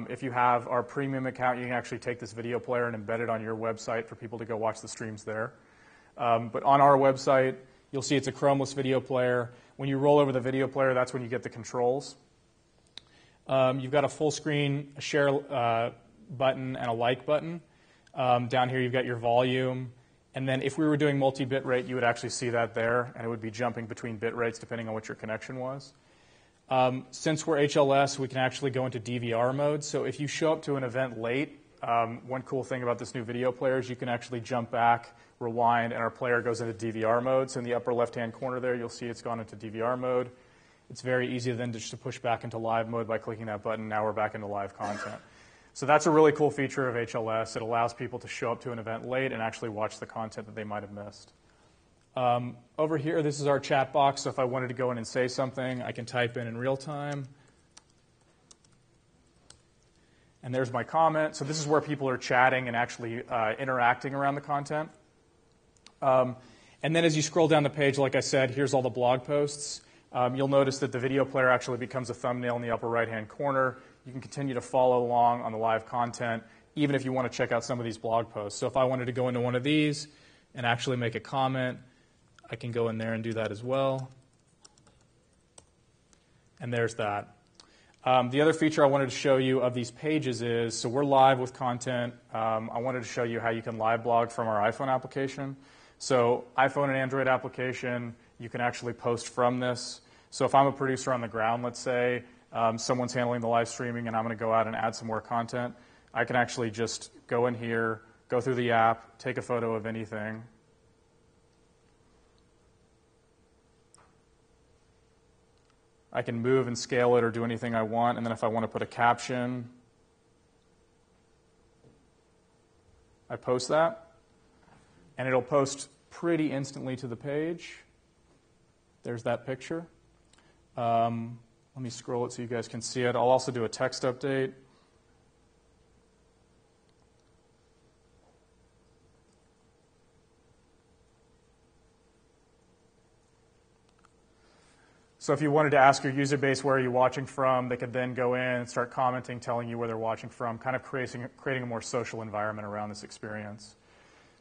[SPEAKER 8] If you have our premium account, you can actually take this video player and embed it on your website for people to go watch the streams there. But on our website, you'll see it's a chromeless video player. When you roll over the video player, that's when you get the controls. You've got a full screen, a share button, and a like button. Down here, you've got your volume. And then if we were doing multi-bit rate, you would actually see that there, and it would be jumping between bit rates depending on what your connection was. Since we're HLS, we can actually go into DVR mode. So if you show up to an event late, one cool thing about this new video player is you can actually jump back, rewind, and our player goes into DVR mode. So in the upper left-hand corner there, you'll see it's gone into DVR mode. It's very easy then just to push back into live mode by clicking that button. Now we're back into live content. So that's a really cool feature of HLS. It allows people to show up to an event late and actually watch the content that they might have missed. Over here, this is our chat box. So if I wanted to go in and say something, I can type in real time. And there's my comment. So this is where people are chatting and actually interacting around the content. And then as you scroll down the page, like I said, here's all the blog posts. You'll notice that the video player actually becomes a thumbnail in the upper right-hand corner. You can continue to follow along on the live content, even if you want to check out some of these blog posts. So if I wanted to go into one of these and actually make a comment, I can go in there and do that as well. And there's that. The other feature I wanted to show you of these pages is, so we're live with content. I wanted to show you how you can live blog from our iPhone application. So iPhone and Android application, you can actually post from this. So if I'm a producer on the ground, let's say, someone's handling the live streaming and I'm going to go out and add some more content, I can actually just go in here, go through the app, take a photo of anything. I can move and scale it or do anything I want, and then if I want to put a caption, I post that, and it'll post pretty instantly to the page. There's that picture. Let me scroll it so you guys can see it. I'll also do a text update. So if you wanted to ask your user base where are you watching from, they could then go in and start commenting, telling you where they're watching from, kind of creating a more social environment around this experience.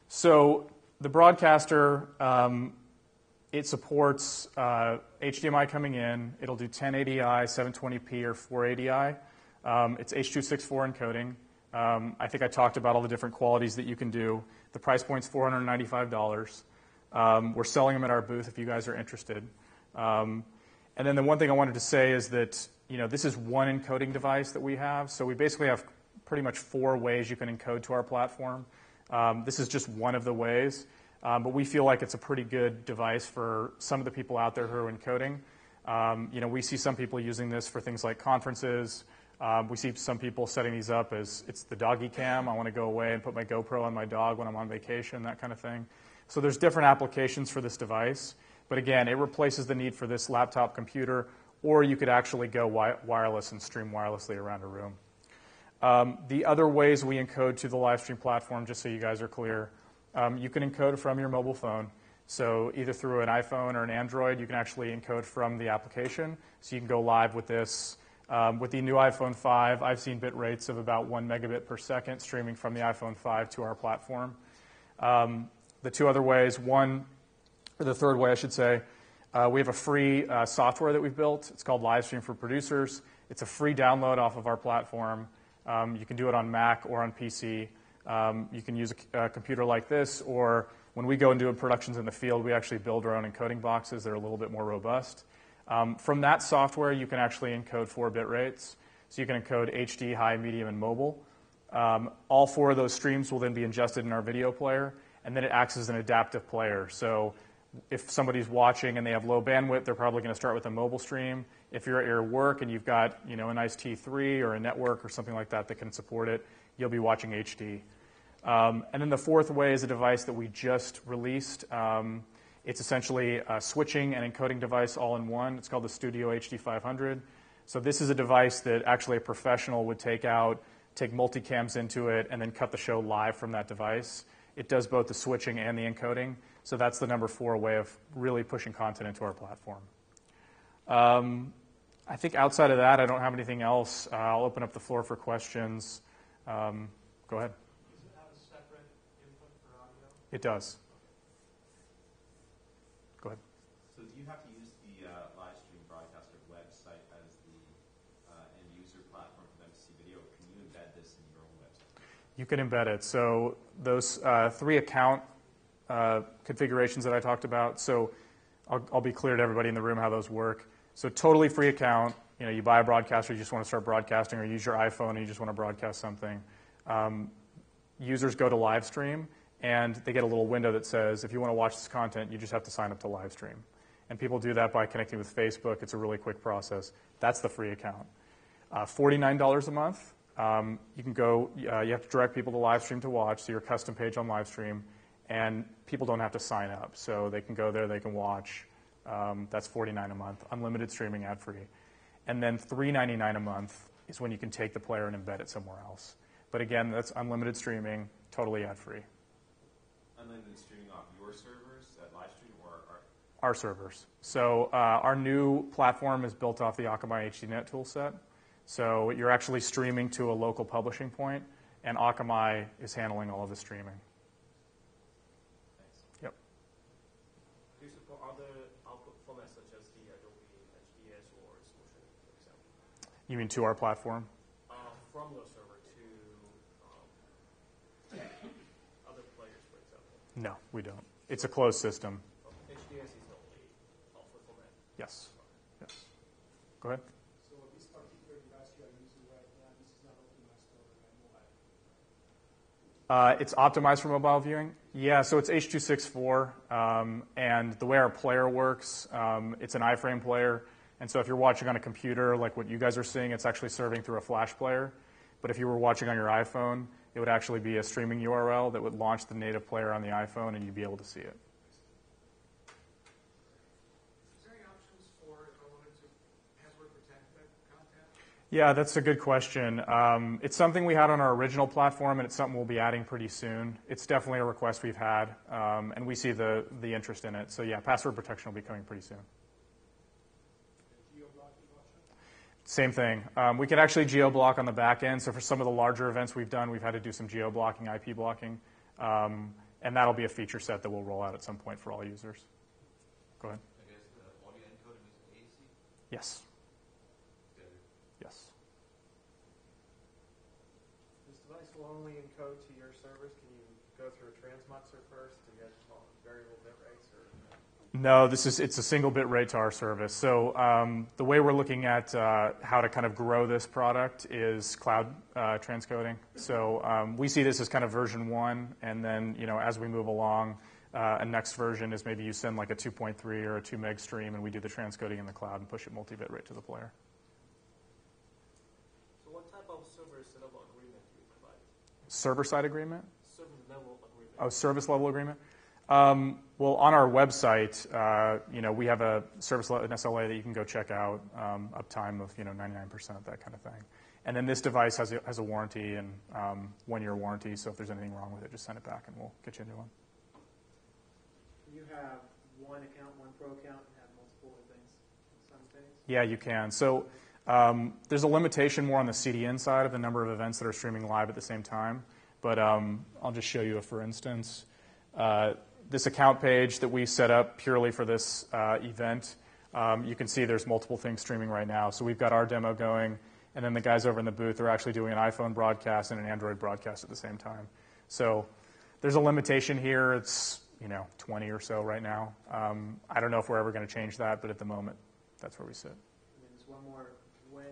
[SPEAKER 8] So the broadcaster, it supports HDMI coming in. It'll do 1080i, 720p, or 480i. It's H.264 encoding. I think I talked about all the different qualities that you can do. The price point's $495. We're selling them at our booth if you guys are interested. And then the one thing I wanted to say is that this is one encoding device that we have. So we basically have pretty much 4 ways you can encode to our platform. This is just one of the ways. But we feel like it's a pretty good device for some of the people out there who are encoding. We see some people using this for things like conferences. We see some people setting these up as it's the doggy cam. I want to go away and put my GoPro on my dog when I'm on vacation, that kind of thing. So there's different applications for this device. But again, it replaces the need for this laptop computer, or you could actually go wireless and stream wirelessly around a room. The other ways we encode to the Livestream platform, just so you guys are clear, you can encode from your mobile phone. So either through an iPhone or an Android, you can actually encode from the application. So you can go live with this. With the new iPhone 5, I've seen bit rates of about 1 megabit per second streaming from the iPhone 5 to our platform. The two other ways, or the third way, I should say, we have a free software that we've built. It's called Livestream for Producers. It's a free download off of our platform. You can do it on Mac or on PC. You can use a computer like this, or when we go and do productions in the field, we actually build our own encoding boxes that are a little bit more robust. From that software, you can actually encode 4 bit rates. So you can encode HD, high, medium, and mobile. All 4 of those streams will then be ingested in our video player, and then it acts as an adaptive player. So if somebody's watching and they have low bandwidth, they're probably going to start with a mobile stream. If you're at your work and you've got a nice T3 or a network or something like that that can support it, you'll be watching HD. And then the fourth way is a device that we just released. It's essentially a switching and encoding device all in one. It's called the Studio HD500. So this is a device that actually a professional would take multicams into it, and then cut the show live from that device. It does both the switching and the encoding. So that's the number 4 way of really pushing content into our platform. I think outside of that, I don't have anything else. I'll open up the floor for questions. Go ahead.
[SPEAKER 3] Does it have a separate input for audio?
[SPEAKER 8] It does. Go ahead.
[SPEAKER 2] So do you have to use the Livestream Broadcaster website as the end user platform for them to see video? Can you embed this in your own website?
[SPEAKER 8] You can embed it. So those 3 account configurations that I talked about. So I'll be clear to everybody in the room how those work. So totally free account. You buy a broadcaster, you just want to start broadcasting, or use your iPhone and you just want to broadcast something. Users go to Livestream, and they get a little window that says, if you want to watch this content, you just have to sign up to Livestream. And people do that by connecting with Facebook. It's a really quick process. That's the free account. $49 a month. You can go. You have to direct people to Livestream to watch, so your custom page on Livestream, and people don't have to sign up. So they can go there, they can watch. That's $49 a month, unlimited streaming, ad-free. And then $3.99 a month is when you can take the player and embed it somewhere else. But again, that's unlimited streaming, totally ad-free.
[SPEAKER 2] Unlimited streaming off your servers at Livestream or
[SPEAKER 8] our servers. So our new platform is built off the Akamai HDNet toolset. So you're actually streaming to a local publishing point, and Akamai is handling all of the streaming.
[SPEAKER 2] Thanks.
[SPEAKER 8] Yep.
[SPEAKER 7] Do you support other output formats such as the Adobe HDS or Solution, for example?
[SPEAKER 8] You mean to our platform?
[SPEAKER 7] From your server to other players, for example?
[SPEAKER 8] No, we don't. It's a closed system.
[SPEAKER 7] HDS is the only output format?
[SPEAKER 8] Yes. Yes. Go ahead.
[SPEAKER 7] So this particular device you are using right now, this is not optimized for mobile?
[SPEAKER 8] It's optimized for mobile viewing. Yeah, so it's H.264, and the way our player works, it's an iframe player. And so if you're watching on a computer, like what you guys are seeing, it's actually serving through a flash player. But if you were watching on your iPhone, it would actually be a streaming URL that would launch the native player on the iPhone, and you'd be able to see it.
[SPEAKER 3] Is there any options for if I wanted to password protect that content?
[SPEAKER 8] Yeah, that's a good question. It's something we had on our original platform, and it's something we'll be adding pretty soon. It's definitely a request we've had, and we see the interest in it. So yeah, password protection will be coming pretty soon. Same thing. We can actually geo-block on the back end. So for some of the larger events we've done, we've had to do some geo-blocking, IP blocking. And that'll be a feature set that we'll roll out at some point for all users. Go ahead.
[SPEAKER 5] I guess the audio encoding is AC?
[SPEAKER 8] Yes. Yes.
[SPEAKER 9] This device will only encode to your servers. Can you go through a transmuxer first to get variable bit rates? Or
[SPEAKER 8] No, it's a single bit rate to our service. So the way we're looking at how to kind of grow this product is cloud transcoding. So we see this as kind of version 1, and then as we move along, a next version is maybe you send like a 2.3 or a 2 meg stream, and we do the transcoding in the cloud and push it multi-bit rate to the player.
[SPEAKER 9] So what type of service level agreement do you provide?
[SPEAKER 8] Server-side agreement?
[SPEAKER 9] Service level agreement.
[SPEAKER 8] Oh, service level agreement? Well, on our website, we have an SLA that you can go check out, uptime of 99%, that kind of thing. And then this device has a warranty and 1-year warranty. So if there's anything wrong with it, just send it back and we'll get you a new one.
[SPEAKER 6] Can you have one account, one pro account, and have multiple things simultaneously?
[SPEAKER 8] Yeah, you can. So there's a limitation more on the CDN side of the number of events that are streaming live at the same time. But I'll just show you a for instance. This account page that we set up purely for this event, you can see there's multiple things streaming right now. So we've got our demo going, and then the guys over in the booth are actually doing an iPhone broadcast and an Android broadcast at the same time. So there's a limitation here. It's 20 or so right now. I don't know if we're ever going to change that, but at the moment, that's where we sit.
[SPEAKER 6] And then there's one more. When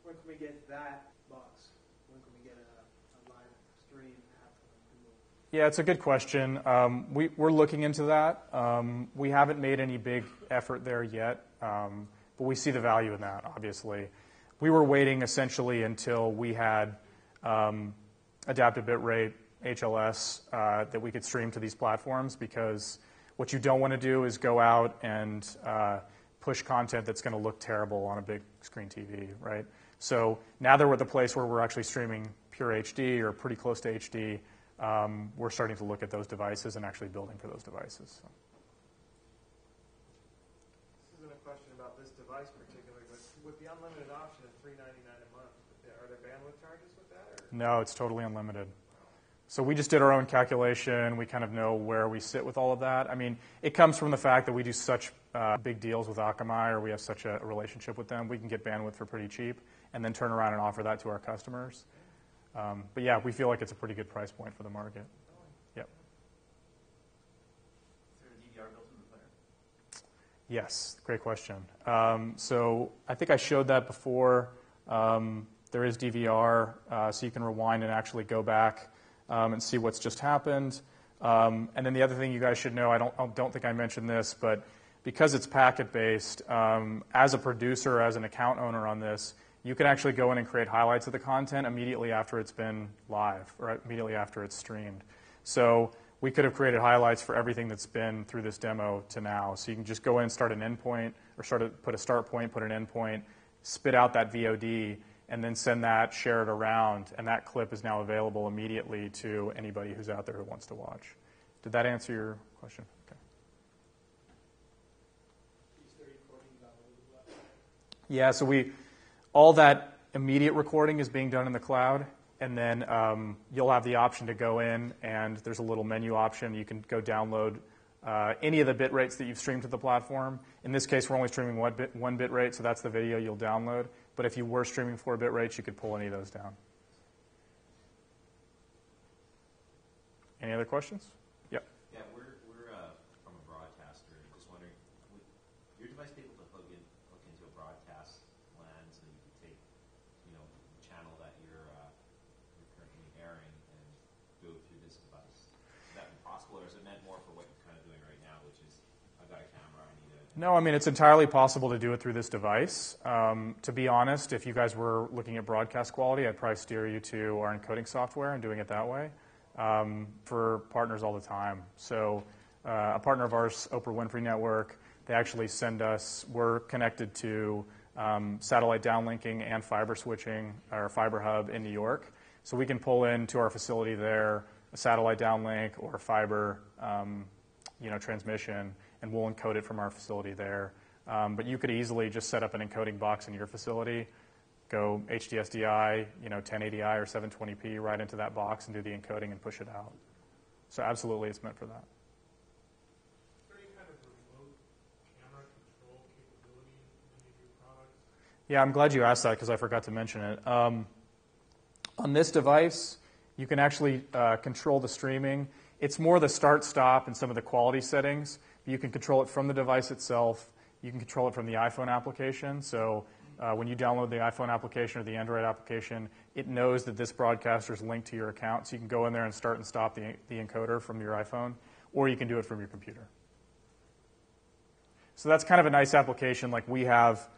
[SPEAKER 6] can we get that box? When can we get a live stream app on Google?
[SPEAKER 8] Yeah, it's a good question. We're looking into that. We haven't made any big effort there yet, but we see the value in that, obviously. We were waiting essentially until we had adaptive bitrate, HLS, that we could stream to these platforms, because what you don't want to do is go out and push content that's going to look terrible on a big screen TV, right? So now that we're at the place where we're actually streaming pure HD or pretty close to HD, we're starting to look at those devices and actually building for those devices. So.
[SPEAKER 9] This isn't a question about this device particularly, but with the unlimited option of $3.99 a month, are there bandwidth charges with that? Or?
[SPEAKER 8] No, it's totally unlimited. So we just did our own calculation. We kind of know where we sit with all of that. I mean, it comes from the fact that we do such big deals with Akamai, or we have such a relationship with them. We can get bandwidth for pretty cheap and then turn around and offer that to our customers. But yeah, we feel like it's a pretty good price point for the market. Yep.
[SPEAKER 5] Is there a DVR built in the player?
[SPEAKER 8] Yes, great question. So I think I showed that before. There is DVR, so you can rewind and actually go back and see what's just happened. And then the other thing you guys should know, I don't think I mentioned this, but because it's packet-based, as a producer, as an account owner on this, you can actually go in and create highlights of the content immediately after it's been live or immediately after it's streamed. So we could have created highlights for everything that's been through this demo to now. So you can just go in, start an endpoint, or put a start point, put an endpoint, spit out that VOD, and then send that, share it around, and that clip is now available immediately to anybody who's out there who wants to watch. Did that answer your question? Okay. Yeah, so all that immediate recording is being done in the cloud, and then you'll have the option to go in, and there's a little menu option. You can go download any of the bit rates that you've streamed to the platform. In this case, we're only streaming one bit rate, so that's the video you'll download. But if you were streaming 4 bit rates, you could pull any of those down. Any other questions? Yep.
[SPEAKER 2] Yeah, we're from a broadcaster. Just wondering, would your device be able to hook into a broadcast LAN so you can take, channel that you're currently airing and go through this device? Is that possible, or is it meant more for what you're kind of doing right now, which is I've got a camera, I need a...
[SPEAKER 8] No, I mean, it's entirely possible to do it through this device. To be honest, if you guys were looking at broadcast quality, I'd probably steer you to our encoding software and doing it that way. For partners all the time. So a partner of ours, Oprah Winfrey Network, they actually send us, we're connected to satellite downlinking and fiber switching, or fiber hub in New York. So we can pull into our facility there a satellite downlink or fiber transmission, and we'll encode it from our facility there. But you could easily just set up an encoding box in your facility, go HDSDI, 1080i or 720p right into that box and do the encoding and push it out. So absolutely, it's meant for that.
[SPEAKER 7] Is there any kind of remote camera control capability in any of your products?
[SPEAKER 8] Yeah, I'm glad you asked that because I forgot to mention it. On this device, you can actually control the streaming. It's more the start-stop and some of the quality settings. You can control it from the device itself. You can control it from the iPhone application. So when you download the iPhone application or the Android application, it knows that this broadcaster is linked to your account. So you can go in there and start and stop the encoder from your iPhone, or you can do it from your computer. So that's kind of a nice application. Like we have,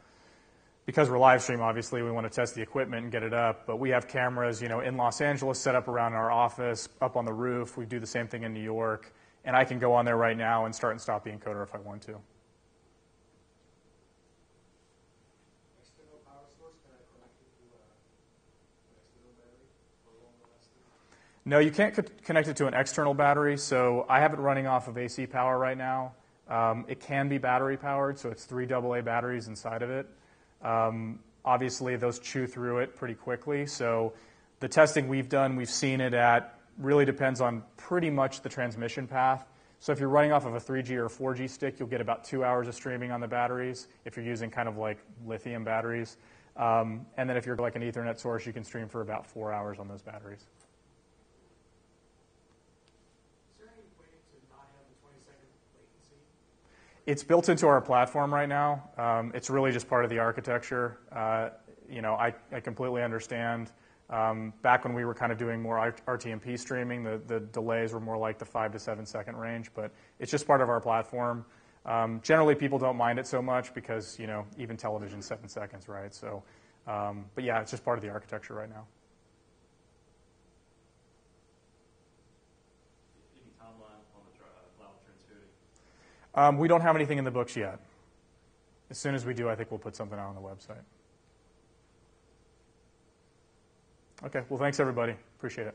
[SPEAKER 8] because we're live stream, obviously, we want to test the equipment and get it up. But we have cameras, in Los Angeles set up around our office, up on the roof. We do the same thing in New York. And I can go on there right now and start and stop the encoder if I want to.
[SPEAKER 7] External power source, can I connect it to an external battery for longer lasting?
[SPEAKER 8] No, you can't connect it to an external battery. So I have it running off of AC power right now. It can be battery powered, so it's 3 AA batteries inside of it. Obviously, those chew through it pretty quickly. So the testing we've done, we've seen it at, really depends on pretty much the transmission path. So if you're running off of a 3G or 4G stick, you'll get about 2 hours of streaming on the batteries if you're using kind of like lithium batteries. And then if you're like an Ethernet source, you can stream for about 4 hours on those batteries.
[SPEAKER 7] Is there any way to not have the 20-second latency?
[SPEAKER 8] It's built into our platform right now. It's really just part of the architecture. I completely understand. Back when we were kind of doing more RTMP streaming, the delays were more like the 5 to 7 second range, but it's just part of our platform. Generally, people don't mind it so much because, even television's 7 seconds, right? So, but yeah, it's just part of the architecture right now.
[SPEAKER 5] Any timeline on the cloud transcoding?
[SPEAKER 8] We don't have anything in the books yet. As soon as we do, I think we'll put something out on the website. Okay, well, thanks, everybody. Appreciate it.